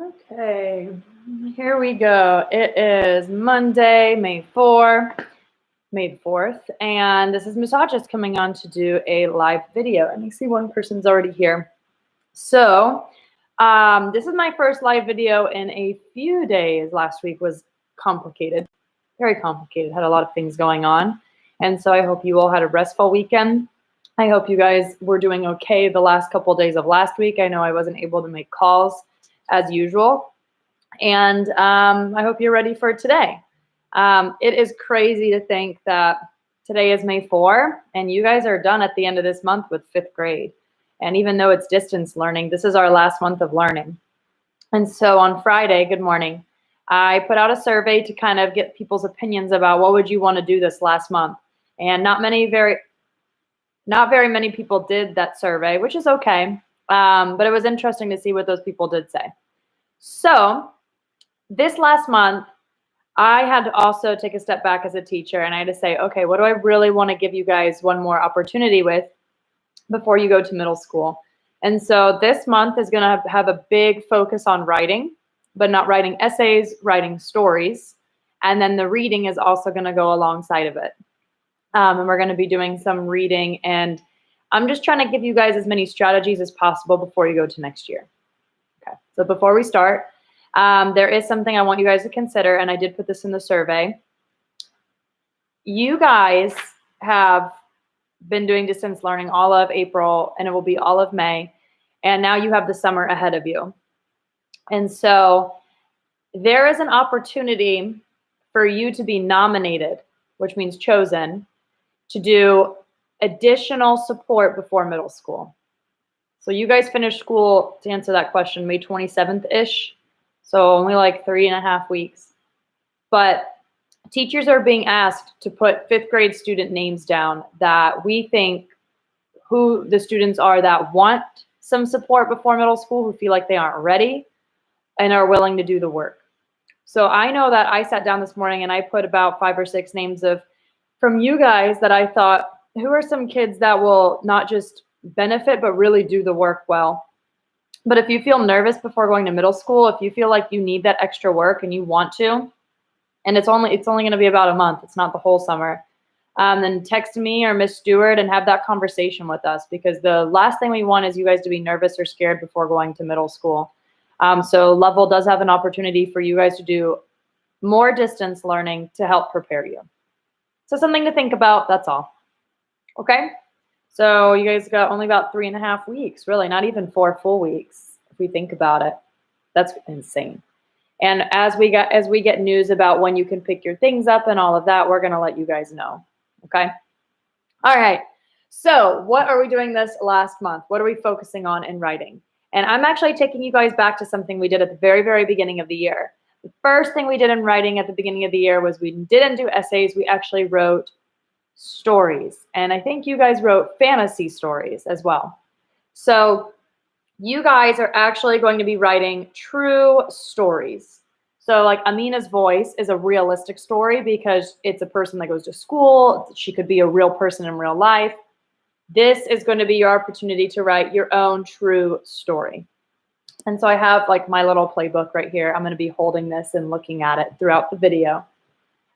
Okay, here we go. It is Monday, May 4th, and this is Misogynist coming on to do a live video. And I see one person's already here. So, this is my first live video in a few days. Last week was complicated, very complicated, had a lot of things going on. And so I hope you all had a restful weekend. I hope you guys were doing okay the last couple of days of last week. I know I wasn't able to make calls as usual. And I hope you're ready for today. It is crazy to think that today is May 4 and you guys are done at the end of this month with 5th grade. And even though it's distance learning, this is our last month of learning. And so on Friday, good morning, I put out a survey to kind of get people's opinions about what would you want to do this last month. And not very many people did that survey, which is okay. But it was interesting to see what those people did say. So this last month, I had to also take a step back as a teacher, and I had to say, okay, what do I really want to give you guys one more opportunity with before you go to middle school? And so this month is going to have a big focus on writing, but not writing essays, writing stories. And then the reading is also going to go alongside of it. And we're going to be doing some reading, and I'm just trying to give you guys as many strategies as possible before you go to next year. Okay, so before we start, there is something I want you guys to consider, and I did put this in the survey. You guys have been doing distance learning all of April, and it will be all of May, and now you have the summer ahead of you. And so there is an opportunity for you to be nominated, which means chosen, to do additional support before middle school. So you guys finish school, to answer that question, May 27th-ish. So only like 3.5 weeks. But teachers are being asked to put 5th grade student names down that we think who the students are that want some support before middle school, who feel like they aren't ready and are willing to do the work. So I know that I sat down this morning and I put about 5 or 6 names from you guys that I thought, who are some kids that will not just benefit, but really do the work well. But if you feel nervous before going to middle school, if you feel like you need that extra work and you want to, and it's only going to be about a month, it's not the whole summer, then text me or Miss Stewart and have that conversation with us, because the last thing we want is you guys to be nervous or scared before going to middle school. So Level does have an opportunity for you guys to do more distance learning to help prepare you. So something to think about, that's all. Okay? So you guys got only about 3.5 weeks, really, not even 4 full weeks, if we think about it. That's insane. And as we get news about when you can pick your things up and all of that, we're going to let you guys know. Okay? All right. So what are we doing this last month? What are we focusing on in writing? And I'm actually taking you guys back to something we did at the very, very beginning of the year. The first thing we did in writing at the beginning of the year was we didn't do essays. We actually wrote stories. And I think you guys wrote fantasy stories as well. So you guys are actually going to be writing true stories. So like Amina's Voice is a realistic story because it's a person that goes to school. She could be a real person in real life. This is going to be your opportunity to write your own true story. And so I have like my little playbook right here. I'm going to be holding this and looking at it throughout the video.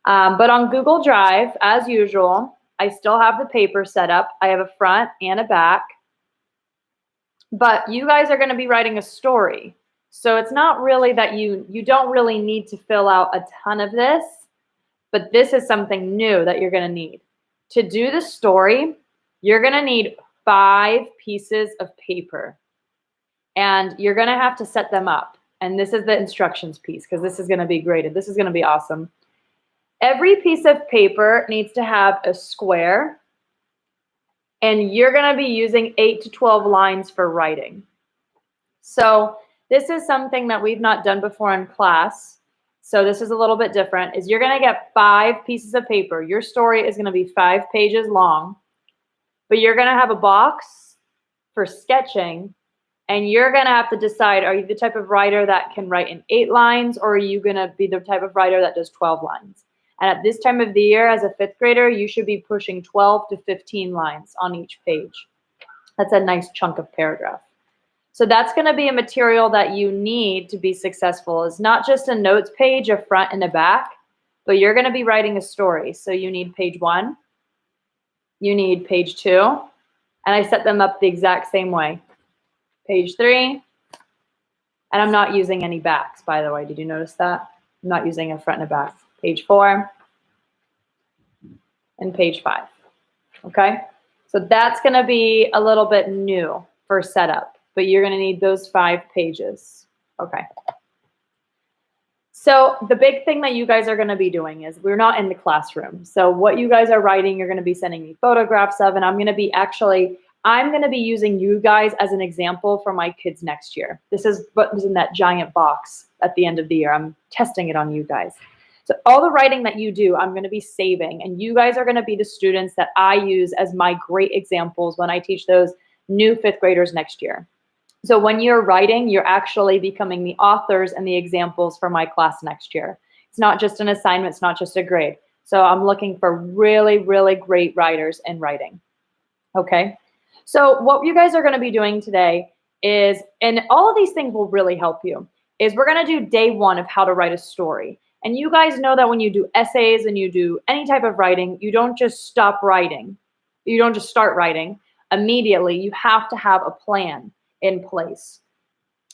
But on Google Drive, as usual, I still have the paper set up. I have a front and a back. But you guys are going to be writing a story. So it's not really that you don't really need to fill out a ton of this, but this is something new that you're going to need. To do the story, you're going to need 5 pieces of paper. And you're going to have to set them up. And this is the instructions piece, because this is going to be graded. This is going to be awesome. Every piece of paper needs to have a square, and you're going to be using 8 to 12 lines for writing. So this is something that we've not done before in class. So this is a little bit different, is you're going to get 5 pieces of paper. Your story is going to be 5 pages long, but you're going to have a box for sketching, and you're going to have to decide, are you the type of writer that can write in 8 lines, or are you going to be the type of writer that does 12 lines? And at this time of the year, as a 5th grader, you should be pushing 12 to 15 lines on each page. That's a nice chunk of paragraph. So that's going to be a material that you need to be successful. It's not just a notes page, a front and a back, but you're going to be writing a story. So you need page 1, you need page 2, and I set them up the exact same way. Page 3, and I'm not using any backs, by the way. Did you notice that? I'm not using a front and a back. Page 4 and page 5. Okay? So that's going to be a little bit new for setup, but you're going to need those 5 pages. Okay. So the big thing that you guys are going to be doing is we're not in the classroom. So what you guys are writing, you're going to be sending me photographs of, and I'm going to be using you guys as an example for my kids next year. This is what was in that giant box at the end of the year. I'm testing it on you guys. So all the writing that you do, I'm going to be saving, and you guys are going to be the students that I use as my great examples when I teach those new 5th graders next year. So when you're writing, you're actually becoming the authors and the examples for my class next year. It's not just an assignment, it's not just a grade. So I'm looking for really, really great writers in writing. Okay? So what you guys are going to be doing today is, and all of these things will really help you, is we're going to do day 1 of how to write a story. And you guys know that when you do essays and you do any type of writing, you don't just stop writing. You don't just start writing immediately. You have to have a plan in place.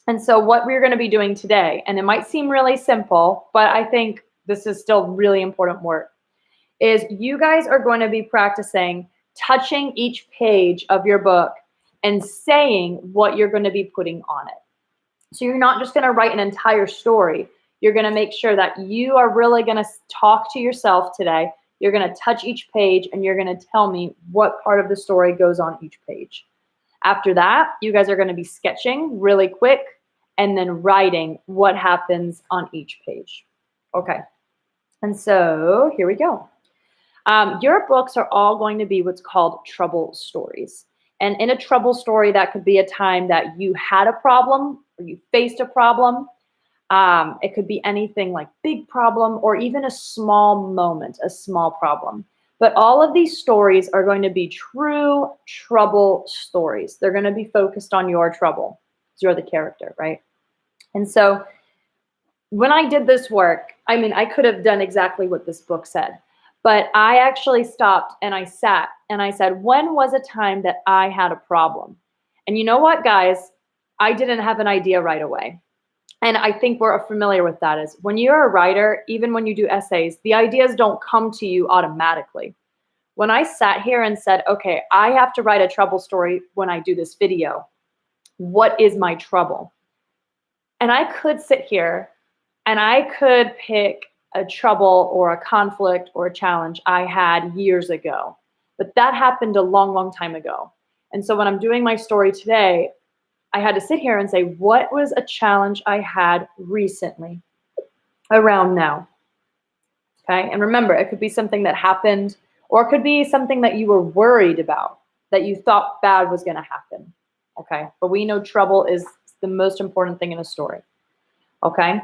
And so what we're going to be doing today, and it might seem really simple, but I think this is still really important work, is you guys are going to be practicing touching each page of your book and saying what you're going to be putting on it. So you're not just going to write an entire story. You're going to make sure that you are really going to talk to yourself today. You're going to touch each page and you're going to tell me what part of the story goes on each page. After that, you guys are going to be sketching really quick and then writing what happens on each page. Okay. And so here we go. Your books are all going to be what's called trouble stories. And in a trouble story, that could be a time that you had a problem or you faced a problem. It could be anything like big problem or even a small moment, a small problem. But all of these stories are going to be true trouble stories. They're going to be focused on your trouble. You're the character, right? And so when I did this work, I mean, I could have done exactly what this book said, but I actually stopped and I sat and I said, when was a time that I had a problem? And you know what, guys? I didn't have an idea right away. And I think we're familiar with that is when you're a writer, even when you do essays, the ideas don't come to you automatically. When I sat here and said, okay, I have to write a trouble story when I do this video, what is my trouble? And I could sit here and I could pick a trouble or a conflict or a challenge I had years ago, but that happened a long, long time ago. And so when I'm doing my story today, I had to sit here and say, what was a challenge I had recently around now? Okay. And remember, it could be something that happened, or it could be something that you were worried about, that you thought bad was going to happen. Okay. But we know trouble is the most important thing in a story. Okay.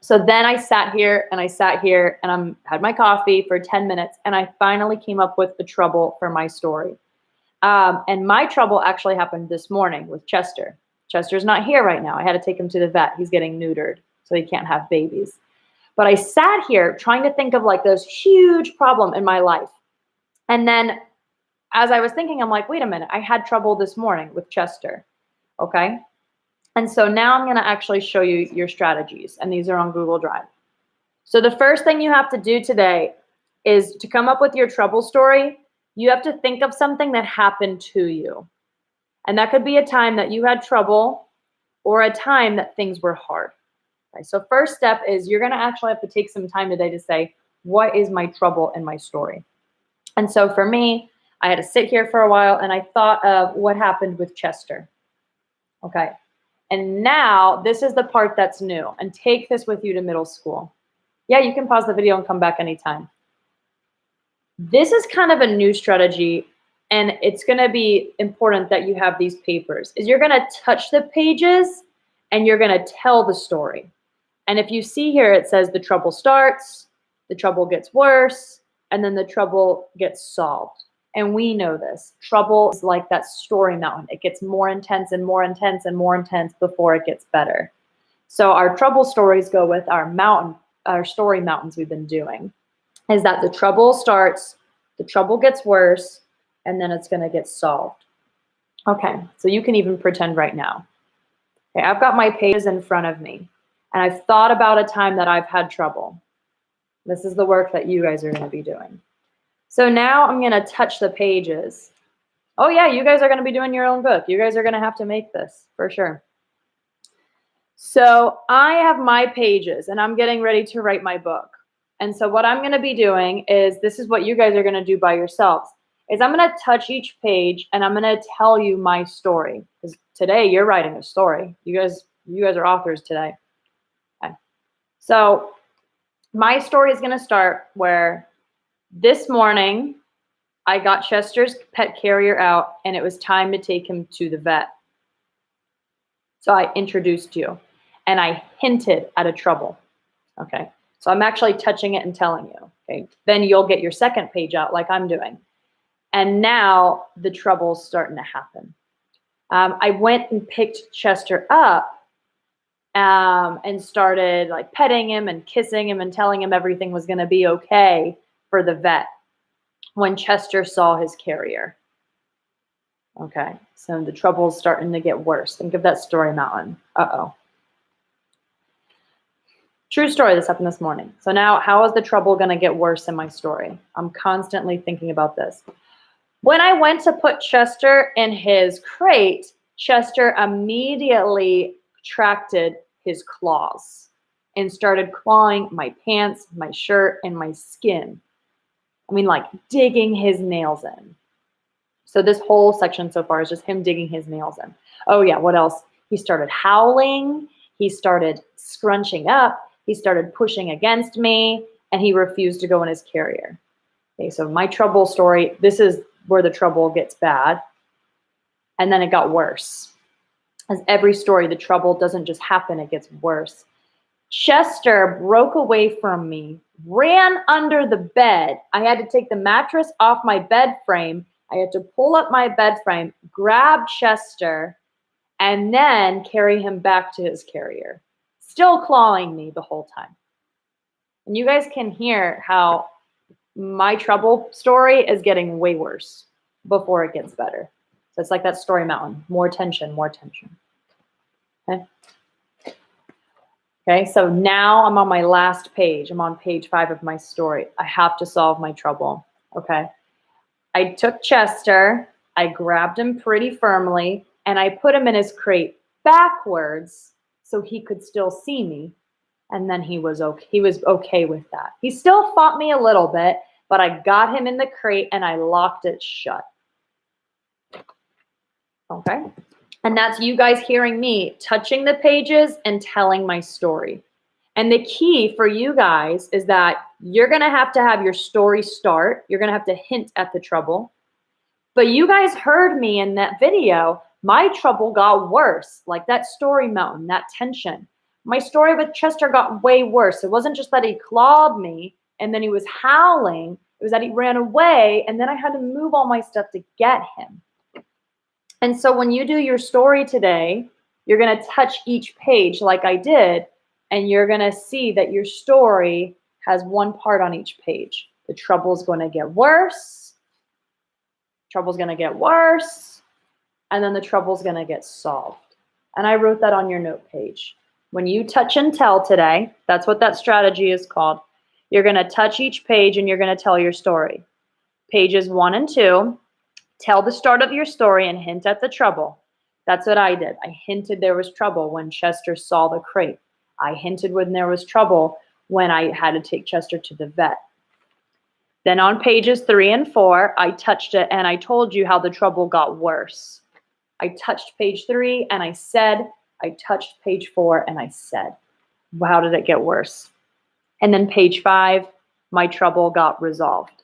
So then I sat here and I had my coffee for 10 minutes and I finally came up with the trouble for my story. And my trouble actually happened this morning with Chester. Chester's not here right now. I had to take him to the vet. He's getting neutered, so he can't have babies. But I sat here trying to think of like this huge problem in my life. And then as I was thinking, I'm like, wait a minute, I had trouble this morning with Chester. Okay. And so now I'm going to actually show you your strategies. And these are on Google Drive. So the first thing you have to do today is to come up with your trouble story. You have to think of something that happened to you. And that could be a time that you had trouble or a time that things were hard. Okay, so first step is you're going to actually have to take some time today to say, what is my trouble in my story? And so for me, I had to sit here for a while and I thought of what happened with Chester. Okay. And now this is the part that's new, and take this with you to middle school. Yeah, you can pause the video and come back anytime. This is kind of a new strategy, and it's going to be important that you have these papers. Is you're going to touch the pages and you're going to tell the story. And if you see here, it says the trouble starts, the trouble gets worse, and then the trouble gets solved. And we know this. Trouble is like that story mountain. It gets more intense and more intense and more intense before it gets better. So our trouble stories go with our story mountains we've been doing. Is that the trouble starts, the trouble gets worse, and then it's going to get solved. Okay, so you can even pretend right now. Okay, I've got my pages in front of me, and I've thought about a time that I've had trouble. This is the work that you guys are going to be doing. So now I'm going to touch the pages. Oh yeah, you guys are going to be doing your own book. You guys are going to have to make this for sure. So I have my pages, and I'm getting ready to write my book. And so what I'm going to be doing is, this is what you guys are going to do by yourselves, is I'm going to touch each page and I'm going to tell you my story. Because today you're writing a story. You guys are authors today. Okay. So my story is going to start where this morning I got Chester's pet carrier out and it was time to take him to the vet. So I introduced you and I hinted at a trouble. Okay. So I'm actually touching it and telling you, okay? Then you'll get your second page out like I'm doing. And now the trouble's starting to happen. I went and picked Chester up and started like petting him and kissing him and telling him everything was going to be okay for the vet when Chester saw his carrier. Okay, so the trouble's starting to get worse. Think of that story mountain. Uh-oh. True story, this happened this morning. So now, how is the trouble going to get worse in my story? I'm constantly thinking about this. When I went to put Chester in his crate, Chester immediately tracted his claws and started clawing my pants, my shirt, and my skin. I mean, like digging his nails in. So this whole section so far is just him digging his nails in. Oh yeah, what else? He started howling. He started scrunching up. He started pushing against me, and he refused to go in his carrier. Okay, so my trouble story, this is where the trouble gets bad. And then it got worse. As every story, the trouble doesn't just happen, it gets worse. Chester broke away from me, ran under the bed. I had to take the mattress off my bed frame. I had to pull up my bed frame, grab Chester, and then carry him back to his carrier. Still clawing me the whole time. And you guys can hear how my trouble story is getting way worse before it gets better. So it's like that story mountain. More tension, more tension. Okay. Okay, so now I'm on my last page. I'm on page 5 of my story. I have to solve my trouble. Okay. I took Chester, I grabbed him pretty firmly, and I put him in his crate backwards so he could still see me. And then he was okay with that. He still fought me a little bit, but I got him in the crate and I locked it shut. Okay. And that's you guys hearing me touching the pages and telling my story. And the key for you guys is that you're going to have your story start. You're going to have to hint at the trouble. But you guys heard me in that video. My trouble got worse, like that story mountain, that tension. My story with Chester got way worse. It wasn't just that he clawed me and then he was howling. It was that he ran away and then I had to move all my stuff to get him. And so when you do your story today, you're going to touch each page like I did, and you're going to see that your story has one part on each page. The trouble's going to get worse. Trouble's going to get worse. And then the trouble's going to get solved. And I wrote that on your note page. When you touch and tell today, that's what that strategy is called. You're going to touch each page and you're going to tell your story. Pages 1 and 2, tell the start of your story and hint at the trouble. That's what I did. I hinted there was trouble when Chester saw the crate. I hinted when there was trouble when I had to take Chester to the vet. Then on pages 3 and 4, I touched it and I told you how the trouble got worse. I touched page 3 and I said, I touched page 4 and I said, how did it get worse? And then page 5, my trouble got resolved.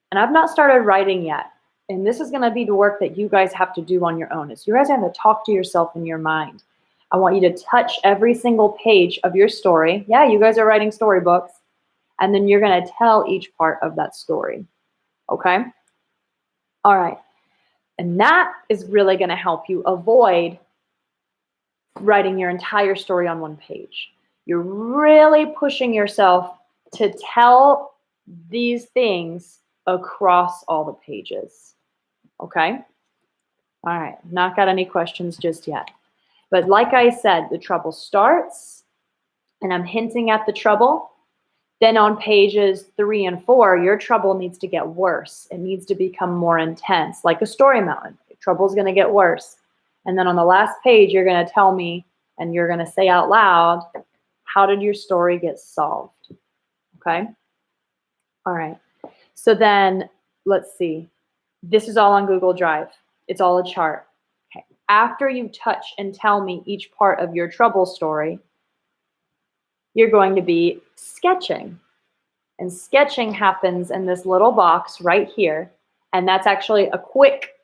And I've not started writing yet. And this is going to be the work that you guys have to do on your own. Is you guys have to talk to yourself in your mind. I want you to touch every single page of your story. Yeah, you guys are writing storybooks. And then you're going to tell each part of that story. Okay? All right. And that is really going to help you avoid writing your entire story on one page. You're really pushing yourself to tell these things across all the pages. Okay? All right. Not got any questions just yet. But like I said, the trouble starts, and I'm hinting at the trouble. Then on pages 3 and 4, your trouble needs to get worse. It needs to become more intense, like a story mountain. Your trouble is going to get worse. And then on the last page, you're going to tell me, and you're going to say out loud, how did your story get solved? Okay? All right. So then let's see. This is all on Google Drive. It's all a chart. Okay. After you touch and tell me each part of your trouble story, you're going to be sketching. And sketching happens in this little box right here. And that's actually a quick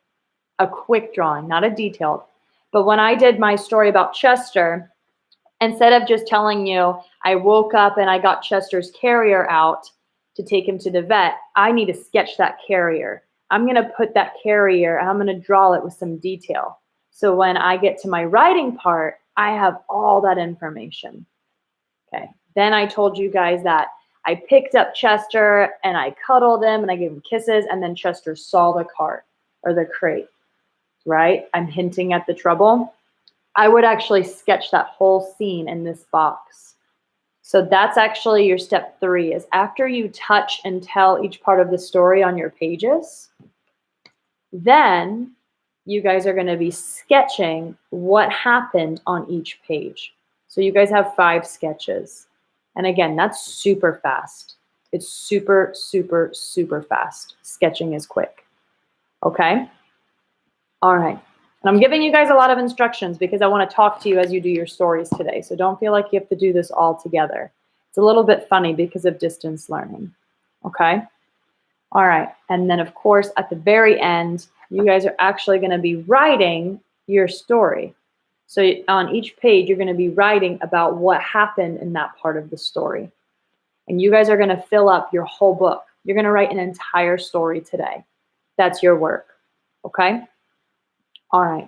drawing, not a detailed. But when I did my story about Chester, instead of just telling you I woke up and I got Chester's carrier out to take him to the vet, I need to sketch that carrier. I'm going to put that carrier and I'm going to draw it with some detail. So when I get to my writing part, I have all that information. Okay. Then I told you guys that I picked up Chester and I cuddled him and I gave him kisses, and then Chester saw the cart or the crate, right? I'm hinting at the trouble. I would actually sketch that whole scene in this box. So that's actually your step 3, is after you touch and tell each part of the story on your pages, then you guys are going to be sketching what happened on each page. So you guys have 5 sketches. And again, that's super fast. It's super, super, super fast. Sketching is quick. Okay? All right. And I'm giving you guys a lot of instructions because I want to talk to you as you do your stories today. So don't feel like you have to do this all together. It's a little bit funny because of distance learning. Okay? All right. And then, of course, at the very end, you guys are actually going to be writing your story. So on each page, you're going to be writing about what happened in that part of the story. And you guys are going to fill up your whole book. You're going to write an entire story today. That's your work. Okay? All right.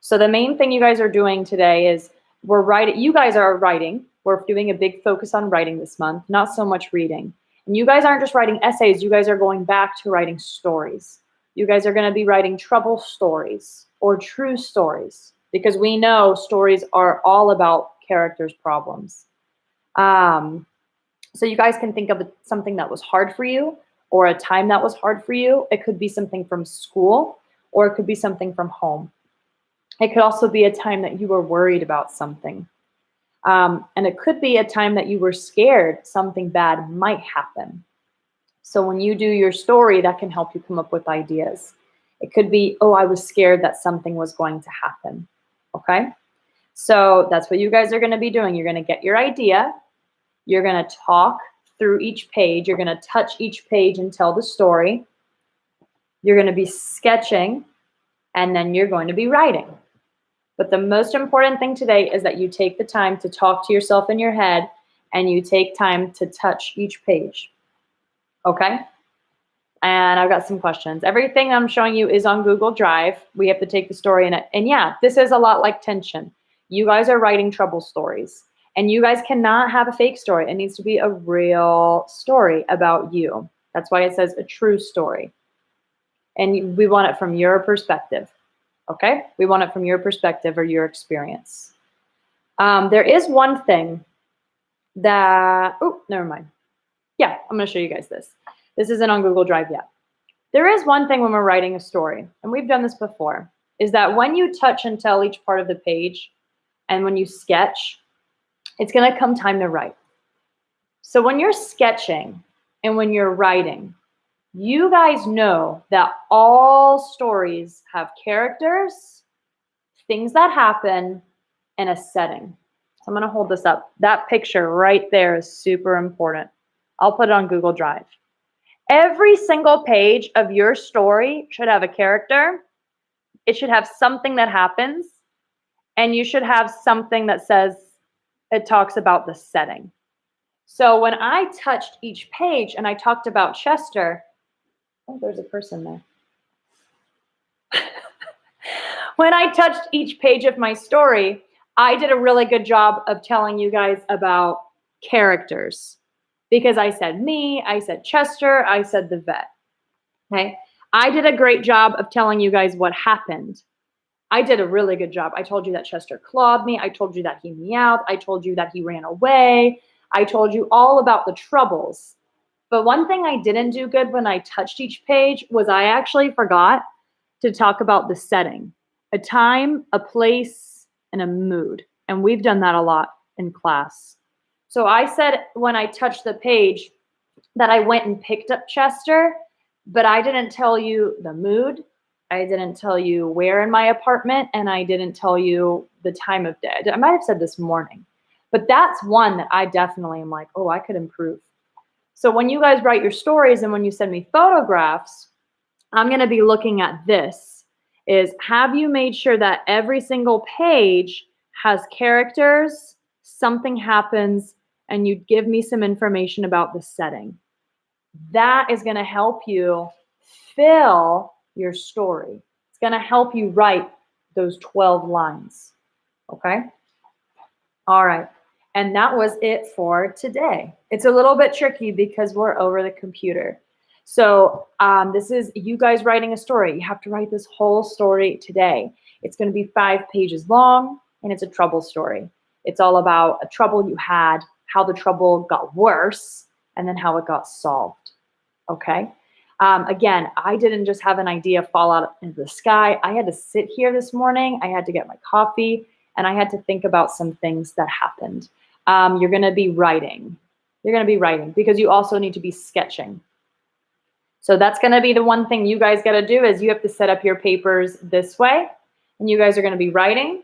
So the main thing you guys are doing today is you guys are writing. We're doing a big focus on writing this month, not so much reading. And you guys aren't just writing essays. You guys are going back to writing stories. You guys are going to be writing trouble stories or true stories, because we know stories are all about characters' problems. So you guys can think of something that was hard for you, or a time that was hard for you. It could be something from school, or it could be something from home. It could also be a time that you were worried about something. And it could be a time that you were scared something bad might happen. So when you do your story, that can help you come up with ideas. It could be, oh, I was scared that something was going to happen. Okay? So that's what you guys are going to be doing. You're going to get your idea. You're going to talk through each page. You're going to touch each page and tell the story. You're going to be sketching, and then you're going to be writing. But the most important thing today is that you take the time to talk to yourself in your head, and you take time to touch each page. Okay? And I've got some questions. Everything I'm showing you is on Google Drive. We have to take the story in it. And yeah, this is a lot like tension. You guys are writing trouble stories. And you guys cannot have a fake story. It needs to be a real story about you. That's why it says a true story. And we want it from your perspective. Okay? We want it from your perspective or your experience. There is one thing that, oh, never mind. Yeah, I'm going to show you guys this. This isn't on Google Drive yet. There is one thing when we're writing a story, and we've done this before, is that when you touch and tell each part of the page, and when you sketch, it's going to come time to write. So when you're sketching and when you're writing, you guys know that all stories have characters, things that happen, and a setting. So I'm going to hold this up. That picture right there is super important. I'll put it on Google Drive. Every single page of your story should have a character. It should have something that happens. And you should have something that says, it talks about the setting. So when I touched each page and I talked about Chester, oh, there's a person there. When I touched each page of my story, I did a really good job of telling you guys about characters because I said me, I said Chester, I said the vet. Okay. I did a great job of telling you guys what happened. I did a really good job. I told you that Chester clawed me. I told you that he meowed. I told you that he ran away. I told you all about the troubles. But one thing I didn't do good when I touched each page was I actually forgot to talk about the setting, a time, a place, and a mood. And we've done that a lot in class. So I said when I touched the page that I went and picked up Chester, but I didn't tell you the mood. I didn't tell you where in my apartment, and I didn't tell you the time of day. I might have said this morning, but that's one that I definitely am like, oh, I could improve. So when you guys write your stories and when you send me photographs, I'm going to be looking at this is have you made sure that every single page has characters, something happens, and you give me some information about the setting. That is going to help you fill your story. It's going to help you write those 12 lines. Okay? All right. And that was it for today. It's a little bit tricky because we're over the computer. So this is you guys writing a story. You have to write this whole story today. It's going to be 5 pages long, and it's a trouble story. It's all about a trouble you had, how the trouble got worse, and then how it got solved. Okay? Again, I didn't just have an idea fall out into the sky. I had to sit here this morning. I had to get my coffee, and I had to think about some things that happened. You're going to be writing. You're going to be writing because you also need to be sketching. So that's going to be the one thing you guys got to do is you have to set up your papers this way, and you guys are going to be writing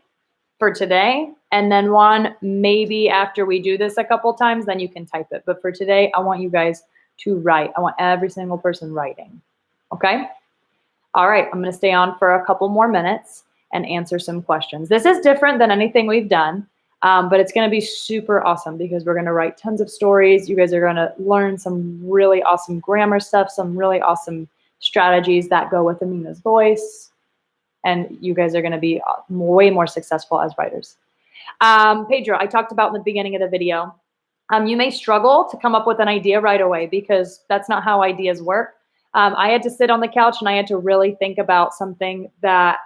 for today. And then one, maybe after we do this a couple times, then you can type it. But for today, I want you guys to write. I want every single person writing. Okay? All right, I'm going to stay on for a couple more minutes and answer some questions. This is different than anything we've done, but it's going to be super awesome because we're going to write tons of stories. You guys are going to learn some really awesome grammar stuff, some really awesome strategies that go with Amina's voice, and you guys are going to be way more successful as writers. Pedro, I talked about in the beginning of the video. You may struggle to come up with an idea right away because that's not how ideas work. I had to sit on the couch and I had to really think about something that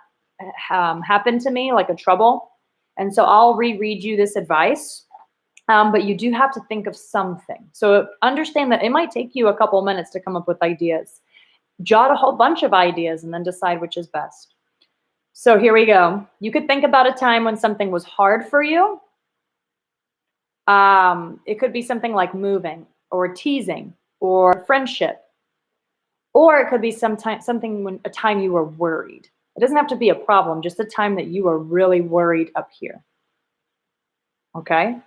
happened to me, like a trouble. And so I'll reread you this advice, but you do have to think of something. So understand that it might take you a couple minutes to come up with ideas. Jot a whole bunch of ideas and then decide which is best. So here we go. You could think about a time when something was hard for you. It could be something like moving or teasing or friendship, or it could be something when a time you were worried. It doesn't have to be a problem, just a time that you were really worried up here. Okay?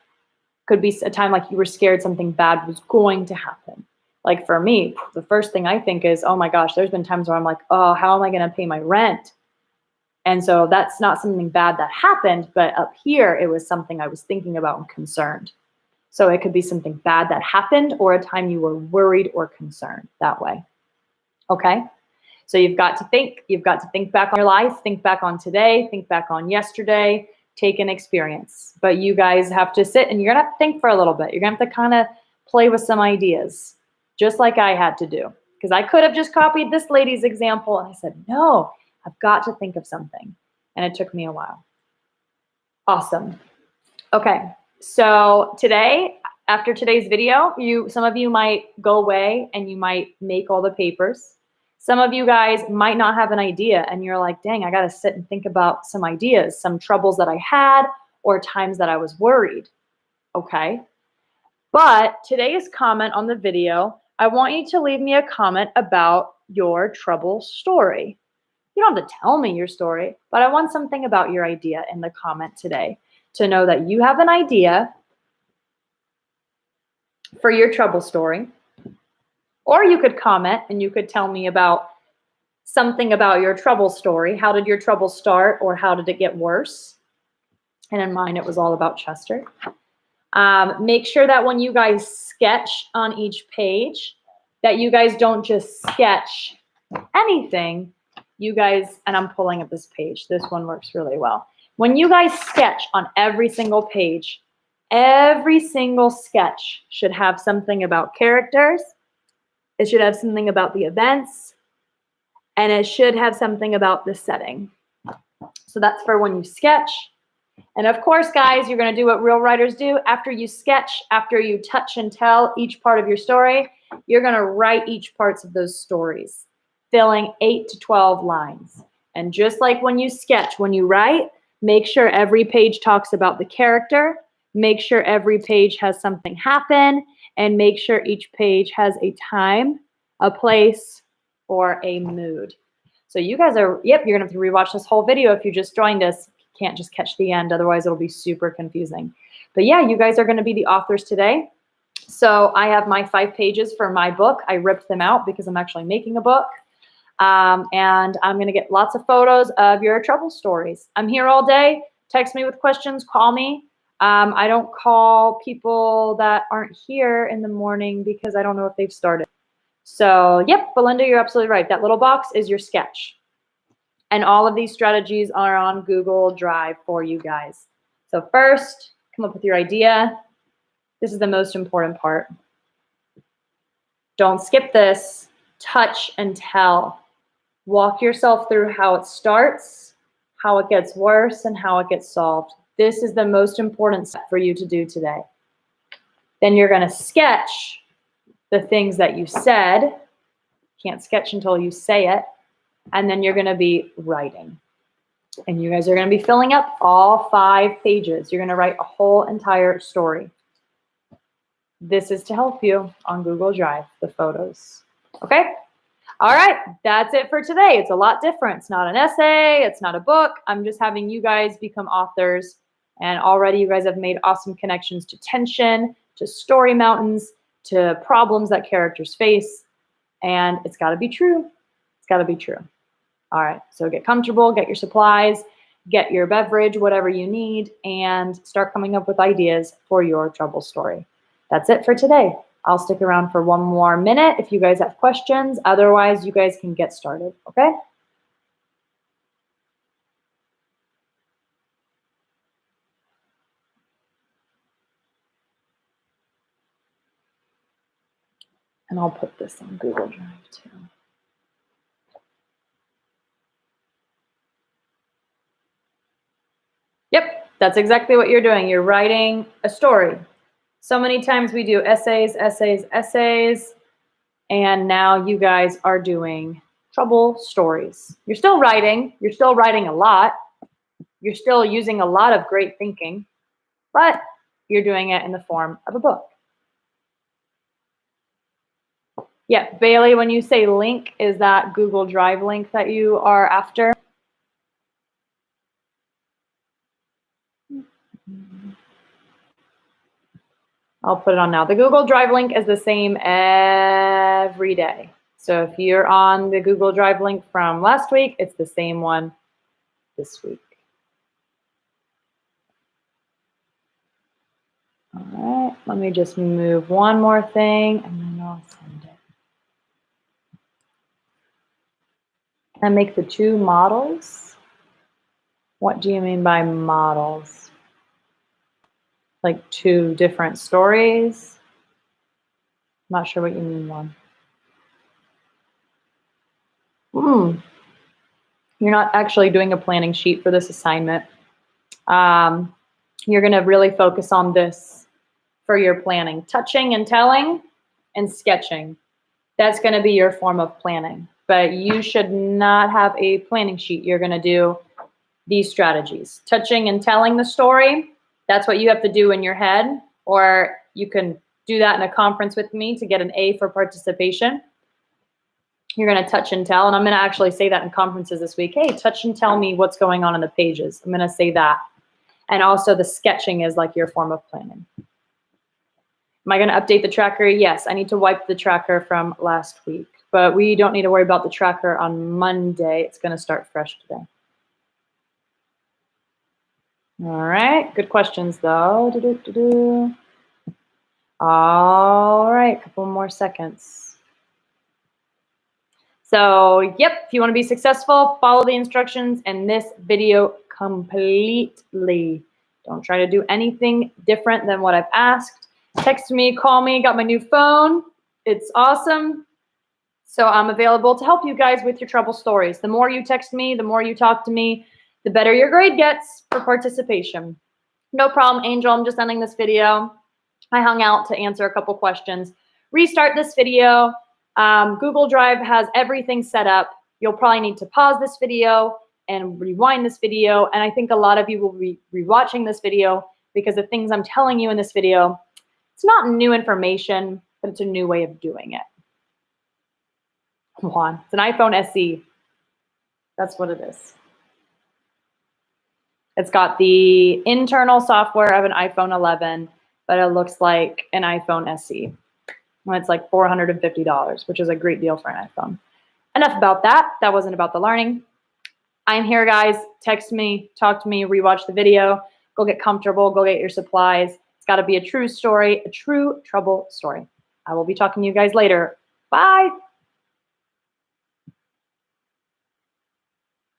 Could be a time like you were scared something bad was going to happen. Like for me, the first thing I think is, oh my gosh, there's been times where I'm like, oh, how am I going to pay my rent? And so that's not something bad that happened, but up here, it was something I was thinking about and concerned. So it could be something bad that happened or a time you were worried or concerned that way. Okay? So you've got to think back on your life, think back on today, think back on yesterday, take an experience. But you guys have to sit and you're going to have to think for a little bit. You're going to have to kind of play with some ideas, just like I had to do. Because I could have just copied this lady's example and I said, no, I've got to think of something. And it took me a while. Awesome. Okay. So today, after today's video, some of you might go away and you might make all the papers. Some of you guys might not have an idea and you're like, dang, I got to sit and think about some ideas, some troubles that I had or times that I was worried. Okay. But today's comment on the video, I want you to leave me a comment about your trouble story. You don't have to tell me your story, but I want something about your idea in the comment today to know that you have an idea for your trouble story. Or you could comment and you could tell me about something about your trouble story. How did your trouble start or how did it get worse? And in mine, it was all about Chester. Make sure that when you guys sketch on each page, that you guys don't just sketch anything. you guys, and I'm pulling up this page. This one works really well. When you guys sketch on every single page, every single sketch should have something about characters. It should have something about the events, and it should have something about the setting. So that's for when you sketch. And of course, guys, you're going to do what real writers do. After you sketch, after you touch and tell each part of your story, you're going to write each parts of those stories, filling 8 to 12 lines. And just like when you sketch, when you write, make sure every page talks about the character, make sure every page has something happen, and make sure each page has a time, a place, or a mood. So you guys are, yep, you're going to have to rewatch this whole video if you just joined us. You can't just catch the end, otherwise it'll be super confusing. But yeah, you guys are going to be the authors today. So I have my 5 pages for my book. I ripped them out because I'm actually making a book. And I'm going to get lots of photos of your trouble stories. I'm here all day. Text me with questions. Call me. I don't call people that aren't here in the morning because I don't know if they've started. So, yep, Belinda, you're absolutely right. That little box is your sketch. And all of these strategies are on Google Drive for you guys. So first, come up with your idea. This is the most important part. Don't skip this. Touch and tell. Walk yourself through how it starts, how it gets worse, and how it gets solved. This is the most important step for you to do today. Then you're going to sketch the things that you said. Can't sketch until you say it. And then you're going to be writing. And you guys are going to be filling up all 5 pages. You're going to write a whole entire story. This is to help you on Google Drive, the photos. Okay? All right, that's it for today. It's a lot different. It's not an essay. It's not a book. I'm just having you guys become authors. And already you guys have made awesome connections to tension, to story mountains, to problems that characters face. And it's got to be true. It's got to be true. All right, so get comfortable, get your supplies, get your beverage, whatever you need, and start coming up with ideas for your trouble story. That's it for today. I'll stick around for 1 more minute if you guys have questions. Otherwise, you guys can get started, okay? And I'll put this on Google Drive too. Yep, that's exactly what you're doing. You're writing a story. So many times we do essays, essays, essays, and now you guys are doing trouble stories. You're still writing a lot. You're still using a lot of great thinking, but you're doing it in the form of a book. Yeah, Bailey, when you say link, is that Google Drive link that you are after? I'll put it on now. The Google Drive link is the same every day. So if you're on the Google Drive link from last week, it's the same one this week. All right, let me just move one more thing and then I'll send it. And make the 2 models. What do you mean by models? Like 2 different stories? I'm not sure what you mean, one. You're not actually doing a planning sheet for this assignment. You're going to really focus on this for your planning. Touching and telling and sketching. That's going to be your form of planning. But you should not have a planning sheet. You're going to do these strategies. Touching and telling the story, that's what you have to do in your head. Or you can do that in a conference with me to get an A for participation. You're going to touch and tell. And I'm going to actually say that in conferences this week. Hey, touch and tell me what's going on in the pages. I'm going to say that. And also the sketching is like your form of planning. Am I going to update the tracker? Yes, I need to wipe the tracker from last week. But we don't need to worry about the tracker on Monday. It's going to start fresh today. All right, good questions though. All right, a couple more seconds. So, yep, if you want to be successful, follow the instructions in this video completely. Don't try to do anything different than what I've asked. Text me, call me, got my new phone. It's awesome. So I'm available to help you guys with your trouble stories. The more you text me, the more you talk to me, the better your grade gets for participation. No problem, Angel. I'm just ending this video. I hung out to answer a couple questions. Restart this video. Google Drive has everything set up. You'll probably need to pause this video and rewind this video. And I think a lot of you will be rewatching this video because the things I'm telling you in this video, it's not new information, but it's a new way of doing it. Juan, it's an iPhone SE. That's what it is. It's got the internal software of an iPhone 11, but it looks like an iPhone SE. And it's like $450, which is a great deal for an iPhone. Enough about that. That wasn't about the learning. I'm here, guys. Text me, talk to me, rewatch the video. Go get comfortable. Go get your supplies. It's got to be a true story, a true trouble story. I will be talking to you guys later. Bye.